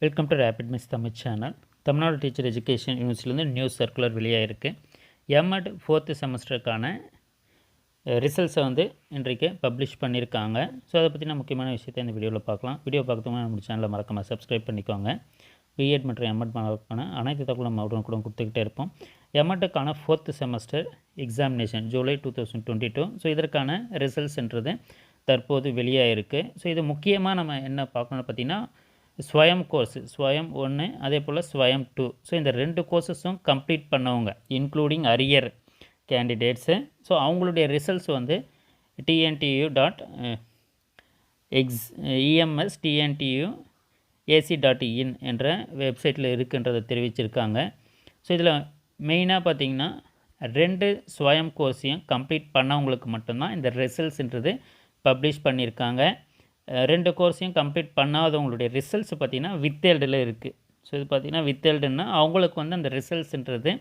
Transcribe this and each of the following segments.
Welcome to ரேபிட்மின்ஸ் Tamil channel. Tamil Nadu teacher education யூனிவர்சிட்டியிலேருந்து news circular வெளியாகிருக்கு. M.Ed 4th செமஸ்டருக்கான ரிசல்ட்ஸை இன்றைக்கு பப்ளிஷ் பண்ணியிருக்காங்க. ஸோ அதை பற்றின முக்கியமான விஷயத்தை இந்த வீடியோவில் பார்க்கலாம். வீடியோ பார்க்கறதுக்கு நம்ம சேனலை மறக்காமல் சப்ஸ்கிரைப் பண்ணிக்கோங்க. B.Ed மற்றும் M.Ed மாணவர்களுக்கான அனைத்து தகவலும் உடனுக்குடன் கொடுத்துக்கிட்டே இருப்போம். M.Edக்கான 4th semester examination July 2022. So இதற்கான ரிசல்ட்ஸ்ன்றது தற்போது வெளியாகிருக்கு. ஸோ இது முக்கியமாக நம்ம என்ன பார்க்கணும்னு பார்த்திங்கன்னா ஸ்வயம் கோர்ஸ் ஸ்வயம் 1 அதே போல் ஸ்வயம் 2. ஸோ இந்த 2 கோர்ஸஸும் கம்ப்ளீட் பண்ணவங்க இன்க்ளூடிங் அரியர் கேண்டிடேட்ஸு. ஸோ அவங்களுடைய ரிசல்ட்ஸ் TNTEU.ems.tnteu.ac.in என்ற வெப்சைட்டில் இருக்குன்றதை தெரிவிச்சிருக்காங்க. ஸோ இதில் மெயினாக பார்த்திங்கன்னா 2 ஸ்வயம் கோர்ஸையும் கம்ப்ளீட் பண்ணவங்களுக்கு மட்டும்தான் இந்த ரிசல்ட்ஸ்ன்றது பப்ளிஷ் பண்ணியிருக்காங்க. 2 கோர்ஸையும் கம்ப்ளீட் பண்ணாதவங்களுடைய ரிசல்ட்ஸ் பார்த்திங்கன்னா வித்ஹெல்டில் இருக்குது. ஸோ இது பார்த்திங்கன்னா வித்ஹெல்டுன்னா அவங்களுக்கு அந்த ரிசல்ட்ஸ்ன்றது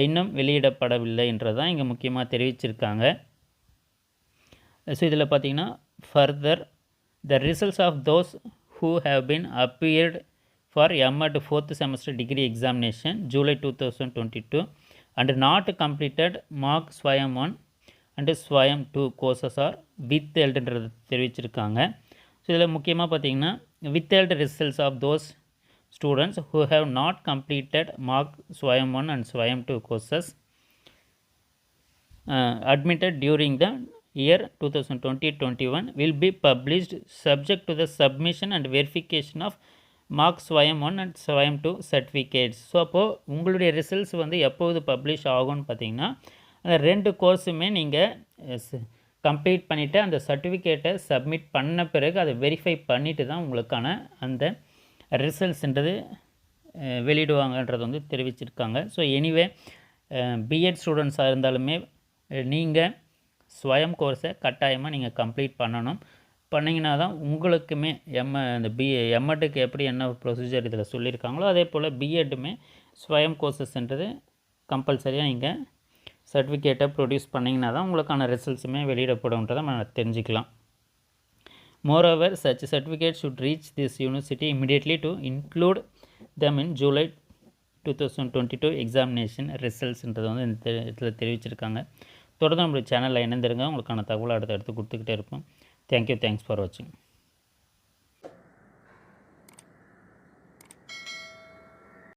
இன்னும் வெளியிடப்படவில்லைன்றதான் இங்கே முக்கியமாக தெரிவிச்சிருக்காங்க. ஸோ இதில் பார்த்திங்கன்னா further the results of those who have been appeared for M.Ed 4th semester degree examination July 2022 and not completed mock swayam 1 and swayam 2 courses are withheld-ன்றது தெரிவிச்சிருக்காங்க. ஸோ இதில் முக்கியமாக பார்த்திங்கன்னா withheld results of those students who have not completed mock swayam 1 and swayam 2 courses admitted during the year 2020-21 will be published subject to the submission and verification of mock swayam 1 and swayam 2 certificates. So அப்போது உங்களுடைய results எப்போது publish ஆகும்னு பார்த்திங்கன்னா அந்த 2 கோர்ஸுமே நீங்கள் complete பண்ணிவிட்டு அந்த சர்டிஃபிகேட்டை சப்மிட் பண்ண பிறகு அதை வெரிஃபை பண்ணிவிட்டு தான் உங்களுக்கான அந்த ரிசல்ட்ஸ்ன்றது வெளியிடுவாங்கன்றது தெரிவிச்சிருக்காங்க. ஸோ எனிவே B.Ed ஸ்டூடெண்ட்ஸாக இருந்தாலுமே நீங்கள் ஸ்வயம் கோர்ஸை கட்டாயமாக நீங்கள் கம்ப்ளீட் பண்ணணும். பண்ணிங்கன்னா தான் உங்களுக்குமே இந்த M.Edக்கு எப்படி என்ன ப்ரொசீஜர் இதில் சொல்லியிருக்காங்களோ அதே போல் B.Edமே ஸ்வயம் கோர்ஸஸ்ன்றது கம்பல்சரியாக நீங்கள் சர்டிஃபிகேட்டை ப்ரொடியூஸ் பண்ணிங்கன்னா தான் உங்களுக்கான ரிசல்ட்ஸுமே வெளியிடப்படும்ன்றதை நம்ம தெரிஞ்சுக்கலாம். Moreover such certificate should reach this university immediately to include them in July 2022 examination resultsன்றது இந்த இதில் தெரிவிச்சிருக்காங்க. தொடர்ந்து நம்மளுடைய சேனலில் இணைந்திருங்க. உங்களுக்கான தகவலை அடுத்தடுத்து கொடுத்துக்கிட்டே இருப்போம். தேங்க்யூ. தேங்க்ஸ் ஃபார் வாட்சிங்.